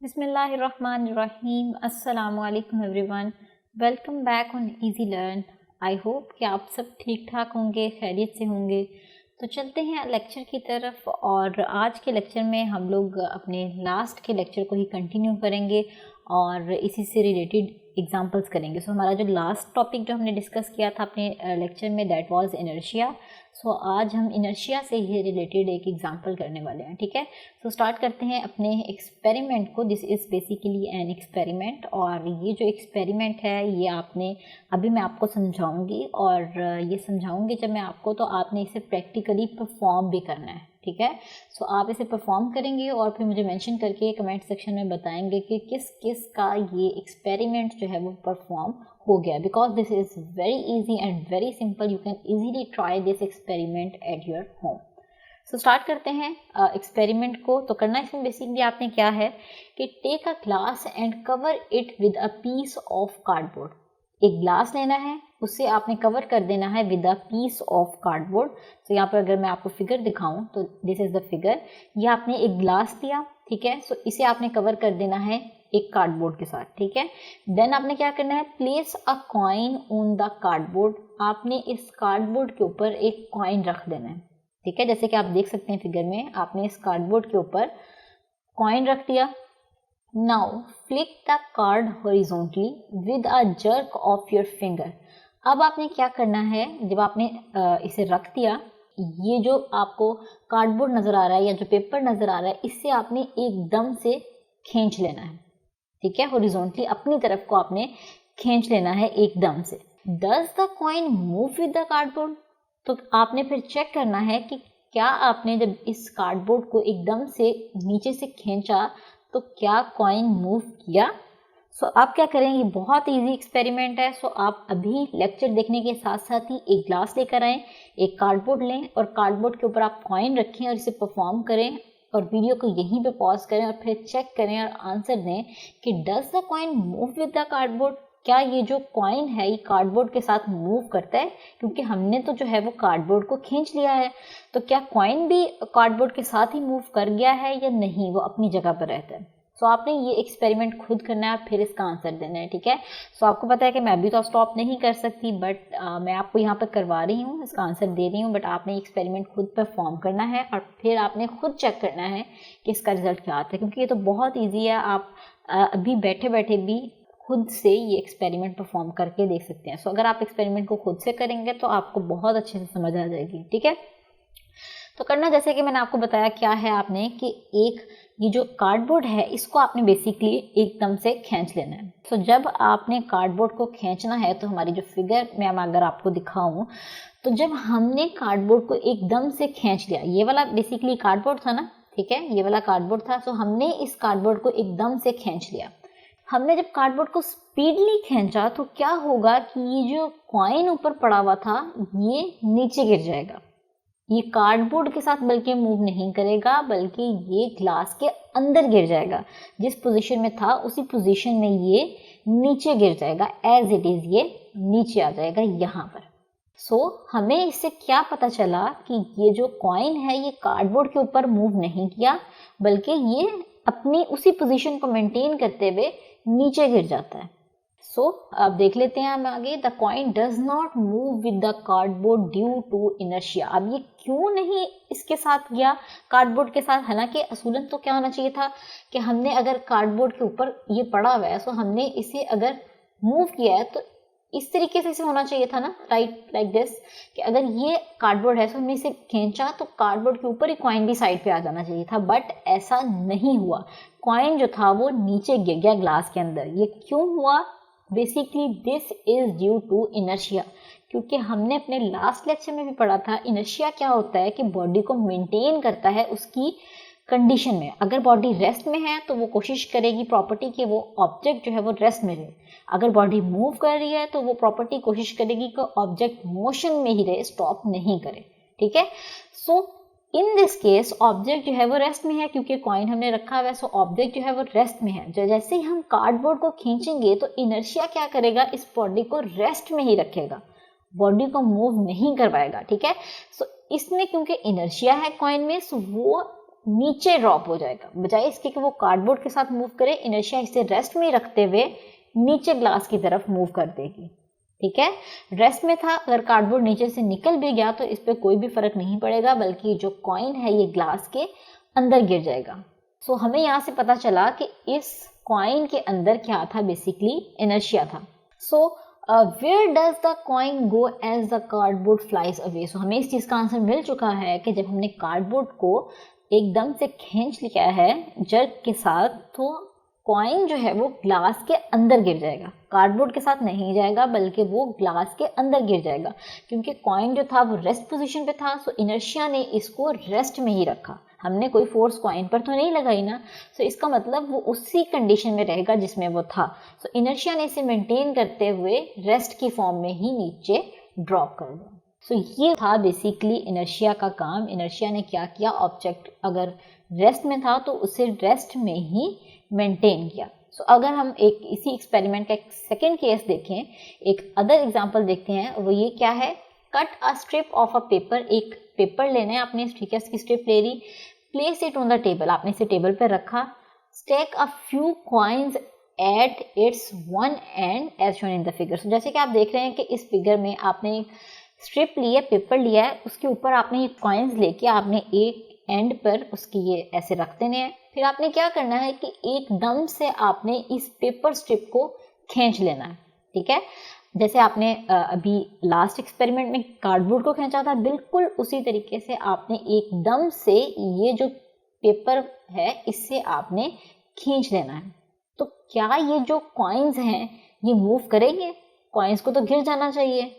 बिस्मिल्लाहिर्रहमानिर्रहीम। अस्सलामु अलैकुम everyone, welcome back on easy learn. I hope कि आप सब ठीक ठाक होंगे, खैरियत से होंगे। तो चलते हैं लेक्चर की तरफ, और आज के लेक्चर में हम लोग अपने लास्ट के लेक्चर को ही कंटिन्यू करेंगे और इसी से रिलेटेड एग्जांपल्स करेंगे। सो हमारा जो लास्ट टॉपिक जो हमने डिस्कस किया था अपने लेक्चर में, दैट वाज इनर्शिया। सो आज हम इनर्शिया से ही रिलेटेड एक एग्जांपल करने वाले हैं, ठीक है। सो स्टार्ट करते हैं अपने एक्सपेरिमेंट को। This is basically an experiment, और ये जो एक्सपेरिमेंट है ये आपने अभी मैं आपको समझाऊंगी, और ये समझाऊंगी जब मैं आपको, तो आपने इसे प्रैक्टिकली परफॉर्म भी करना है, ठीक है। सो आप इसे परफॉर्म करेंगे और फिर मुझे मेंशन करके कमेंट सेक्शन में बताएंगे कि किस किस का ये एक्सपेरिमेंट जो है वो परफॉर्म हो गया, because this is very easy and very simple. You can easily try this experiment at your home. So start करते हैं एक्सपेरिमेंट को। तो करना इसमें बेसिकली आपने क्या है कि take a glass and cover it with a piece of cardboard. एक ग्लास लेना है, उससे आपने कवर कर देना है with a piece of cardboard. तो यहाँ पर अगर मैं आपको फिगर दिखाऊं तो दिस इज द फिगर। ये आपने एक ग्लास लिया, ठीक है। सो इसे आपने कवर कर देना है एक कार्डबोर्ड के साथ, ठीक है। देन आपने क्या करना है, place a coin on the cardboard. आपने इस कार्डबोर्ड के ऊपर एक कॉइन रख देना है, ठीक है। जैसे कि आप देख सकते हैं फिगर में, आपने इस कार्डबोर्ड के ऊपर कॉइन रख दिया। Now flick the card horizontally with a jerk of your finger. अब आपने क्या करना है, जब आपने इसे रख दिया, ये जो आपको कार्डबोर्ड नजर आ रहा है या जो पेपर नजर आ रहा है, इससे आपने एकदम से खींच लेना है, ठीक है। हॉरिजॉन्टली अपनी तरफ को आपने खींच लेना है एकदम से। Does the coin move with the cardboard? तो आपने फिर चेक करना है कि क्या आपने जब इस कार्डबोर्ड को एकदम से नीचे से खींचा तो क्या कॉइन मूव किया। सो आप क्या करेंगे, बहुत इजी एक्सपेरिमेंट है। सो आप अभी लेक्चर देखने के साथ साथ ही एक ग्लास लेकर आएँ, एक कार्डबोर्ड लें और कार्डबोर्ड के ऊपर आप कॉइन रखें और इसे परफॉर्म करें, और वीडियो को यहीं पे पॉज करें और फिर चेक करें और आंसर दें कि does the coin move with the cardboard. क्या ये जो कॉइन है ये कार्डबोर्ड के साथ मूव करता है, क्योंकि हमने तो जो है वो कार्डबोर्ड को खींच लिया है। तो क्या कॉइन भी कार्डबोर्ड के साथ ही मूव कर गया है या नहीं, वो अपनी जगह पर रहता है। सो आपने ये एक्सपेरिमेंट खुद करना है, फिर इसका आंसर देना है, ठीक है। सो आपको पता है कि मैं भी तो स्टॉप नहीं कर सकती, बट मैं आपको यहाँ पर करवा रही हूँ, इसका आंसर दे रही हूँ, बट आपने एक्सपेरिमेंट खुद परफॉर्म करना है और फिर आपने खुद चेक करना है कि इसका रिजल्ट क्या आता है, क्योंकि ये तो बहुत ईजी है। आप अभी बैठे बैठे भी खुद से ये एक्सपेरिमेंट परफॉर्म करके देख सकते हैं। सो अगर आप एक्सपेरिमेंट को खुद से करेंगे तो आपको बहुत अच्छे से समझ आ जाएगी, ठीक है। तो करना जैसे कि मैंने आपको बताया क्या है, आपने कि एक ये जो कार्डबोर्ड है इसको आपने बेसिकली एकदम से खींच लेना है। तो जब आपने कार्डबोर्ड को खींचना है, तो हमारी जो फिगर में मैं अगर आपको दिखाऊं, तो जब हमने कार्डबोर्ड को एकदम से खींच लिया, ये वाला बेसिकली कार्डबोर्ड था ना, ठीक है, ये वाला कार्डबोर्ड था। तो हमने इस कार्डबोर्ड को एकदम से खींच लिया। हमने जब कार्डबोर्ड को स्पीडली खींचा तो क्या होगा कि ये जो कॉइन ऊपर पड़ा हुआ था ये नीचे गिर जाएगा। ये कार्डबोर्ड के साथ बल्कि मूव नहीं करेगा, बल्कि ये ग्लास के अंदर गिर जाएगा। जिस पोजीशन में था उसी पोजीशन में ये नीचे गिर जाएगा, एज इट इज ये नीचे आ जाएगा यहाँ पर। सो हमें इससे क्या पता चला कि ये जो कॉइन है ये कार्डबोर्ड के ऊपर मूव नहीं किया, बल्कि ये अपनी उसी पोजीशन को मेंटेन करते हुए नीचे गिर जाता है। सो अब देख लेते हैं हम आगे। The coin does not move with the cardboard due to inertia. अब ये क्यों नहीं इसके साथ गया कार्डबोर्ड के साथ, हालांकि असूलन तो क्या होना चाहिए था कि हमने अगर कार्डबोर्ड के ऊपर ये पड़ा हुआ है, सो हमने इसे अगर मूव किया है तो इस तरीके से इसे होना चाहिए था ना, राइट, लाइक दिस, कि अगर ये कार्डबोर्ड है तो हमने इसे खींचा तो कार्डबोर्ड के ऊपर ही कॉइन भी साइड पे आ जाना चाहिए था, बट ऐसा नहीं हुआ। कॉइन जो था वो नीचे गिर गया ग्लास के अंदर। ये क्यों हुआ? Basically this is due to inertia, क्योंकि हमने अपने लास्ट लेक्चर में भी पढ़ा था इनर्शिया क्या होता है कि बॉडी को मेंटेन करता है उसकी कंडीशन में। अगर बॉडी रेस्ट में है तो वो कोशिश करेगी प्रॉपर्टी कि वो ऑब्जेक्ट जो है वो रेस्ट में रहे। अगर बॉडी मूव कर रही है तो वो प्रॉपर्टी कोशिश करेगी कि ऑब्जेक्ट मोशन में ही रहे, स्टॉप नहीं करे, ठीक है। सो इन दिस केस ऑब्जेक्ट जो है वो रेस्ट में है, क्योंकि कॉइन हमने रखा हुआ है। सो ऑब्जेक्ट जो है वो रेस्ट में है। जैसे ही हम कार्डबोर्ड को खींचेंगे तो इनर्शिया क्या करेगा, इस बॉडी को रेस्ट में ही रखेगा, बॉडी को मूव नहीं करवाएगा, ठीक है। सो इसमें क्योंकि इनर्शिया है कॉइन में, सो वो नीचे ड्रॉप हो जाएगा, बजाय इसके कि वो कार्डबोर्ड के साथ मूव करे, इनर्शिया इसे रेस्ट में रखते हुए नीचे ग्लास की तरफ मूव कर देगी। ठीक है, रेस्ट में था, अगर कार्डबोर्ड नीचे से निकल भी गया तो इस पर कोई भी फर्क नहीं पड़ेगा, बल्कि जो कॉइन है ये ग्लास के अंदर गिर जाएगा। सो हमें यहाँ से पता चला कि इस कॉइन के अंदर क्या था, बेसिकली इनर्शिया था। So where does the coin go as the cardboard flies away. So हमें इस चीज़ का आंसर मिल चुका है कि जब हमने कार्डबोर्ड को एकदम से खींच लिया है जर्क के साथ, तो कॉइन जो है वो ग्लास के अंदर गिर जाएगा, कार्डबोर्ड के साथ नहीं जाएगा, बल्कि वो ग्लास के अंदर गिर जाएगा, क्योंकि कॉइन जो था वो रेस्ट पोजीशन पे था। सो इनर्शिया ने इसको रेस्ट में ही रखा, हमने कोई फोर्स कॉइन पर तो नहीं लगाई ना। सो इसका मतलब वो उसी कंडीशन में रहेगा जिसमें वो था। सो इनर्शिया ने इसे मेंटेन करते हुए रेस्ट की फॉर्म में ही नीचे ड्रॉप कर दिया। सो ये था बेसिकली इनर्शिया का काम। इनर्शिया ने क्या किया, ऑब्जेक्ट अगर रेस्ट में था तो उसे रेस्ट में ही मेंटेन किया। सो अगर हम एक इसी एक्सपेरिमेंट का एक सेकेंड केस देखें, एक अदर एग्जांपल देखते हैं, वो ये क्या है, cut a strip of a paper. एक पेपर लेना है आपने, ठीक है, इसकी स्ट्रिप ले ली, place it on the table, आपने इसे टेबल पर रखा, stack a few coins at its one end as shown in the figure. So जैसे कि आप देख रहे हैं कि इस फिगर में आपने स्ट्रिप ली है, पेपर लिया है, उसके ऊपर आपने ये कॉइन्स लेके आपने एक एंड पर उसकी ये ऐसे रख देने हैं। फिर आपने क्या करना है कि एकदम से आपने इस पेपर स्ट्रिप को खींच लेना है। ठीक है, जैसे आपने अभी लास्ट एक्सपेरिमेंट में कार्डबोर्ड को खींचा था, बिल्कुल उसी तरीके से आपने एकदम से ये जो पेपर है इससे आपने खींच लेना है। तो क्या ये जो कॉइन्स हैं ये मूव करेंगे? कॉइन्स को तो गिर जाना चाहिए।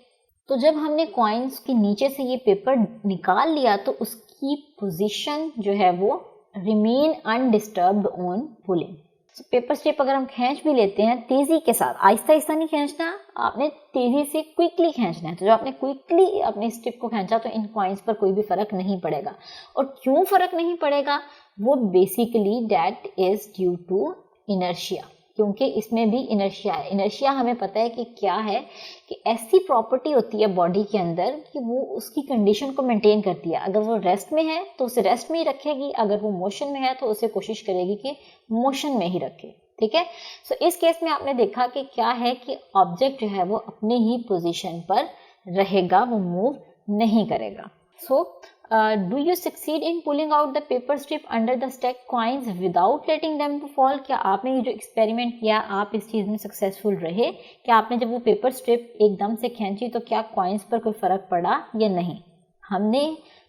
तो जब हमने कॉइन्स के नीचे से ये पेपर निकाल लिया तो उसकी पोजीशन जो है वो रिमेन अनडिस्टर्ब्ड ऑन पुलिंग। तो पेपर स्ट्रिप अगर हम खींच भी लेते हैं तेजी के साथ, आहिस्ता आहिस्ता नहीं खींचना, आपने तेजी से क्विकली खींचना है। तो जब आपने क्विकली अपने स्ट्रिप को खींचा तो इन कॉइन्स पर कोई भी फर्क नहीं पड़ेगा। और क्यों फर्क नहीं पड़ेगा, वो basically that is due to inertia, क्योंकि इसमें भी इनर्शिया है। इनर्शिया हमें पता है कि क्या है, कि ऐसी प्रॉपर्टी होती है बॉडी के अंदर कि वो उसकी कंडीशन को मेंटेन करती है। अगर वो रेस्ट में है तो उसे रेस्ट में ही रखेगी, अगर वो मोशन में है तो उसे कोशिश करेगी कि मोशन में ही रखे। ठीक है, सो इस केस में आपने देखा कि क्या है कि ऑब्जेक्ट जो है वो अपने ही पोजीशन पर रहेगा, वो मूव नहीं करेगा। So do you succeed in pulling out the paper strip under the stack coins without letting them to fall? क्या आपने ये जो एक्सपेरिमेंट किया आप इस चीज़ में सक्सेसफुल रहे? क्या आपने जब वो पेपर स्ट्रिप एकदम से खींची तो क्या कॉइन्स पर कोई फ़र्क पड़ा या नहीं? हमने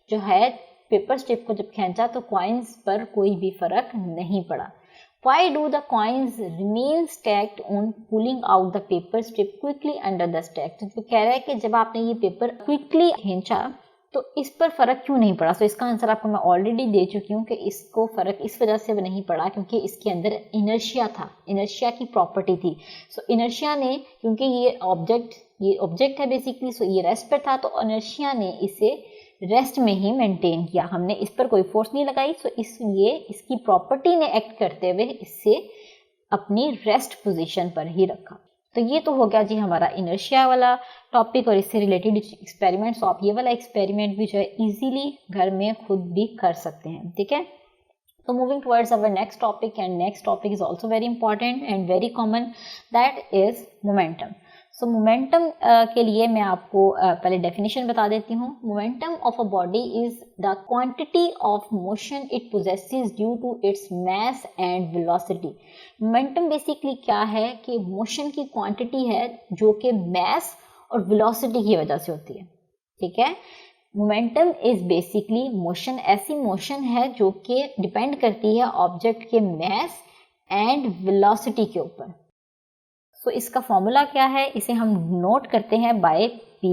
जो है पेपर स्ट्रिप को जब खींचा तो कॉइन्स पर कोई भी फ़र्क नहीं पड़ा। Why do the coins remain stacked on pulling out the paper strip quickly under the stack? तो कह रहा है कि जब आपने ये पेपर क्विकली खींचा तो इस पर फर्क क्यों नहीं पड़ा? सो इसका आंसर आपको मैं ऑलरेडी दे चुकी हूँ कि इसको फर्क इस वजह से नहीं पड़ा क्योंकि इसके अंदर इनर्शिया था, इनर्शिया की प्रॉपर्टी थी। सो इनर्शिया ने, क्योंकि ये ऑब्जेक्ट है बेसिकली, सो ये रेस्ट पर था, तो इनर्शिया ने इसे रेस्ट में ही मेंटेन किया, हमने इस पर कोई फोर्स नहीं लगाई। सो इसलिए इसकी प्रॉपर्टी ने एक्ट करते हुए इससे अपनी रेस्ट पोजीशन पर ही रखा। तो ये तो हो गया जी हमारा इनर्शिया वाला टॉपिक और इससे रिलेटेड एक्सपेरिमेंट। सो आप ये वाला एक्सपेरिमेंट भी जो है इजीली घर में खुद भी कर सकते हैं। ठीक है, तो moving towards our next topic, and next topic is also very important and very common, that is momentum. So momentum के लिए मैं आपको पहले डेफिनेशन बता देती हूँ। Momentum of a body is the quantity of motion it possesses due to its mass and velocity. Momentum basically क्या है कि मोशन की क्वांटिटी है जो कि मास और वेलोसिटी की वजह से होती है। ठीक है, मोमेंटम इज बेसिकली मोशन, ऐसी मोशन है जो कि डिपेंड करती है ऑब्जेक्ट के मास एंड वेलोसिटी के ऊपर। सो इसका फॉर्मूला क्या है, इसे हम नोट करते हैं बाय P।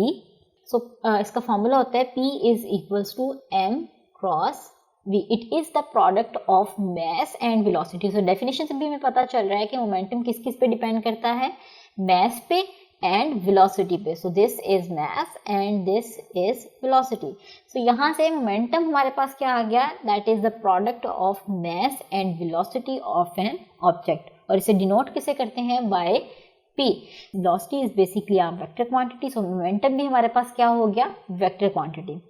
सो इसका फॉर्मूला होता है P is equals to M cross V। It is the product of mass and velocity. So definition से भी हमें पता चल रहा है कि मोमेंटम किस किस पे डिपेंड करता है, मास पे एंड वेलोसिटी पे। So this is mass and this is velocity. So यहाँ से मोमेंटम हमारे पास क्या आ गया, that is the product of mass and velocity of an object, और इसे डिनोट किसे करते हैं, by P। Velocity is basically vector quantity, so momentum भी हमारे पास क्या हो गया, वेक्टर क्वांटिटी।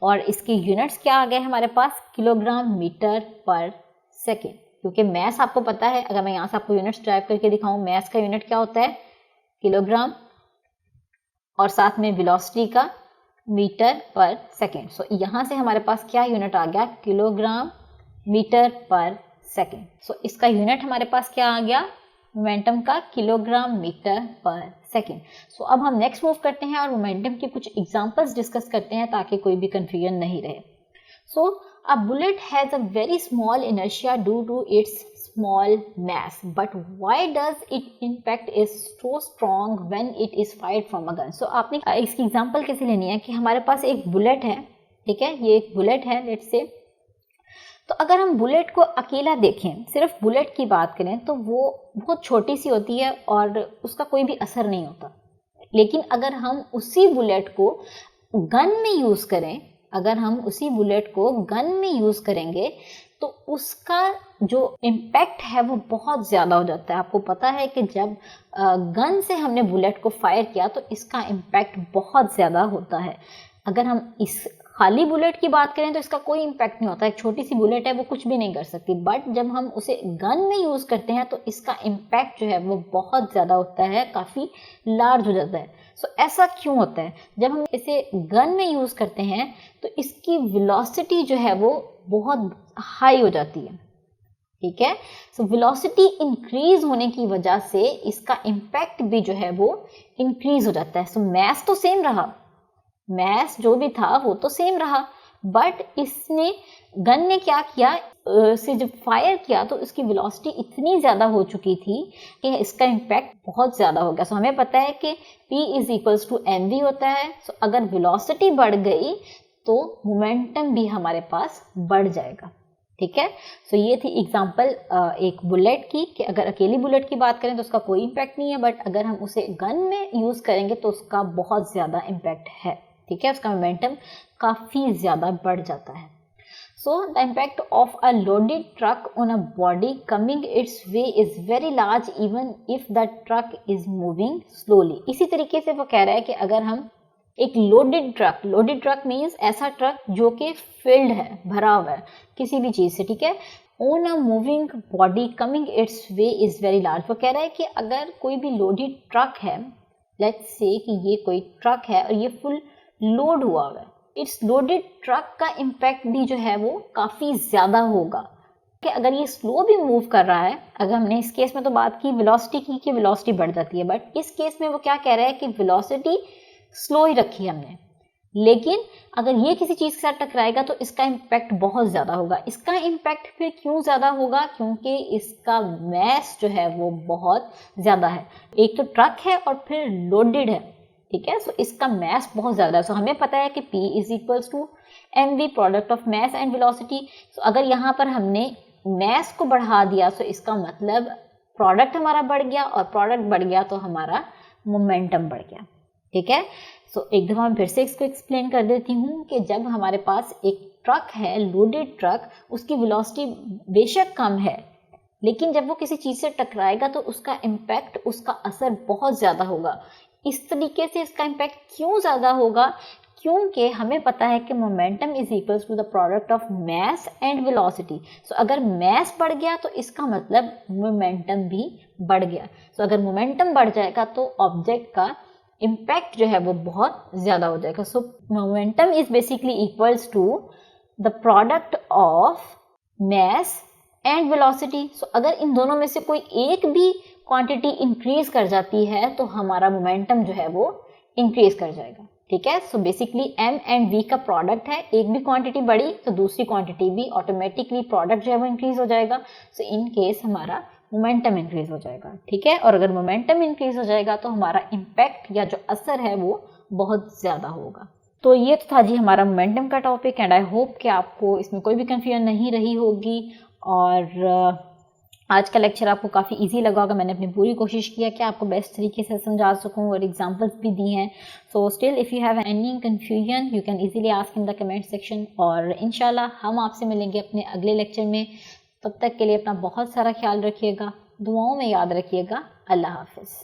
और इसके यूनिट्स क्या आ गए हमारे पास, किलोग्राम मीटर पर सेकेंड, क्योंकि मैस आपको पता है, अगर मैं यहाँ से आपको यूनिट्स ड्राइव करके दिखाऊं, मैस का यूनिट क्या होता है, किलोग्राम, और साथ में वेलोसिटी का मीटर पर सेकेंड। सो यहाँ से हमारे पास क्या यूनिट आ गया, किलोग्राम मीटर पर सेकेंड। सो इसका यूनिट हमारे पास क्या आ गया, मोमेंटम का, किलोग्राम मीटर पर सेकेंड। सो अब हम नेक्स्ट मूव करते हैं और मोमेंटम के कुछ एग्जांपल्स डिस्कस करते हैं ताकि कोई भी कंफ्यूजन नहीं रहे। So a bullet has a very small inertia due to its small mass, but why does its impact is so strong when it is fired from a gun? So आपने इसकी example कैसे लेनी है कि हमारे पास एक बुलेट है, ठीक है, ये एक बुलेट है लेट्स से। तो अगर हम बुलेट को अकेला देखें, सिर्फ बुलेट की बात करें, तो वो बहुत छोटी सी होती है और उसका कोई भी असर नहीं होता। लेकिन अगर हम उसी बुलेट को गन में यूज करें, अगर हम उसी बुलेट को गन में यूज करेंगे तो उसका जो इम्पैक्ट है वो बहुत ज़्यादा हो जाता है। आपको पता है कि जब गन से हमने बुलेट को फायर किया तो इसका इम्पैक्ट बहुत ज़्यादा होता है। अगर हम इस खाली बुलेट की बात करें तो इसका कोई इम्पैक्ट नहीं होता, एक छोटी सी बुलेट है वो कुछ भी नहीं कर सकती। बट जब हम उसे गन में यूज़ करते हैं तो इसका इम्पैक्ट जो है वो बहुत ज़्यादा होता है, काफ़ी लार्ज हो जाता है। सो ऐसा क्यों होता है, जब हम इसे गन में यूज़ करते हैं तो इसकी वेलोसिटी जो है वो बहुत हाई हो जाती है, ठीक है। सो वेलोसिटी इंक्रीज होने की वजह से इसका इम्पैक्ट भी जो है वो इंक्रीज हो जाता है। सो मैस तो सेम रहा, मैस जो भी था वो तो सेम रहा, बट इसने गन ने क्या किया, से जब फायर किया तो इसकी वेलोसिटी इतनी ज़्यादा हो चुकी थी कि इसका इम्पैक्ट बहुत ज़्यादा हो गया। सो हमें पता है कि P = mv होता है। सो अगर वेलोसिटी बढ़ गई तो मोमेंटम भी हमारे पास बढ़ जाएगा, ठीक है। सो ये थी एग्जांपल एक बुलेट की, कि अगर अकेली बुलेट की बात करें तो उसका कोई इम्पैक्ट नहीं है, बट अगर हम उसे गन में यूज़ करेंगे तो उसका बहुत ज़्यादा इम्पैक्ट है, ठीक है, उसका मोमेंटम काफ़ी ज़्यादा बढ़ जाता है। So the impact of a loaded truck on a body coming it's way is very large even if the truck is moving slowly. इसी तरीके से वो कह रहा है कि अगर हम एक लोडेड ट्रक मीन्स ऐसा ट्रक जो कि फिल्ड है, भरा हुआ है किसी भी चीज़ से, ठीक है, on a moving body coming it's way is very large. वो कह रहा है कि अगर कोई भी लोडेड ट्रक है, लेट्स से कि ये कोई ट्रक है और ये फुल लोड हुआ है, इट्स लोडेड ट्रक का इम्पैक्ट भी जो है वो काफ़ी ज़्यादा होगा। कि अगर ये स्लो भी मूव कर रहा है, अगर हमने इस केस में तो बात की वेलोसिटी की कि वेलोसिटी बढ़ जाती है, बट इस केस में वो क्या कह रहा है कि वेलोसिटी स्लो ही रखी है हमने, लेकिन अगर ये किसी चीज़ के साथ टकराएगा तो इसका इम्पैक्ट बहुत ज़्यादा होगा। इसका इम्पैक्ट फिर क्यों ज़्यादा होगा, क्योंकि इसका मैस जो है वो बहुत ज़्यादा है। एक तो ट्रक है और फिर लोडेड है, ठीक है। सो इसका मैस बहुत ज़्यादा है। सो हमें पता है कि P = mv, product of mass and velocity. So अगर यहाँ पर हमने मैस को बढ़ा दिया तो इसका मतलब प्रोडक्ट हमारा बढ़ गया, और प्रोडक्ट बढ़ गया तो हमारा मोमेंटम बढ़ गया, ठीक है। सो एक दफ़ा मैं फिर से इसको एक्सप्लेन कर देती हूँ कि जब हमारे पास एक ट्रक है, लोडेड ट्रक, उसकी वेलोसिटी बेशक कम है, लेकिन जब वो किसी चीज़ से टकराएगा तो उसका इम्पैक्ट, उसका असर बहुत ज़्यादा होगा। इस तरीके से इसका इम्पैक्ट क्यों ज़्यादा होगा, क्योंकि हमें पता है कि momentum = the product of mass and velocity. So अगर मैस बढ़ गया तो इसका मतलब मोमेंटम भी बढ़ गया। सो अगर मोमेंटम बढ़ जाएगा तो ऑब्जेक्ट का इम्पैक्ट जो है वो बहुत ज़्यादा हो जाएगा। So momentum is basically equals to the product of mass and velocity. So अगर इन दोनों में से कोई एक भी क्वांटिटी इंक्रीज कर जाती है तो हमारा मोमेंटम जो है वो इंक्रीज कर जाएगा, ठीक है। So basically m and v का प्रोडक्ट है, एक भी क्वांटिटी बढ़ी तो दूसरी क्वांटिटी भी ऑटोमेटिकली प्रोडक्ट जो है वो इंक्रीज हो जाएगा। सो इन केस हमारा मोमेंटम इंक्रीज हो जाएगा, ठीक है। और अगर मोमेंटम इंक्रीज हो जाएगा तो हमारा इम्पैक्ट या जो असर है वो बहुत ज़्यादा होगा। तो ये तो था जी हमारा मोमेंटम का टॉपिक, एंड आई होप कि आपको इसमें कोई भी कंफ्यूजन नहीं रही होगी, और आज का लेक्चर आपको काफ़ी इजी लगा होगा। मैंने अपनी पूरी कोशिश किया कि आपको बेस्ट तरीके से समझा सकूं और एग्जांपल्स भी दी हैं। So still if you have any confusion you can easily ask in the comment section, और इंशाल्लाह हम आपसे मिलेंगे अपने अगले लेक्चर में। तब तक के लिए अपना बहुत सारा ख्याल रखिएगा, दुआओं में याद रखिएगा। अल्लाह हाफिज़।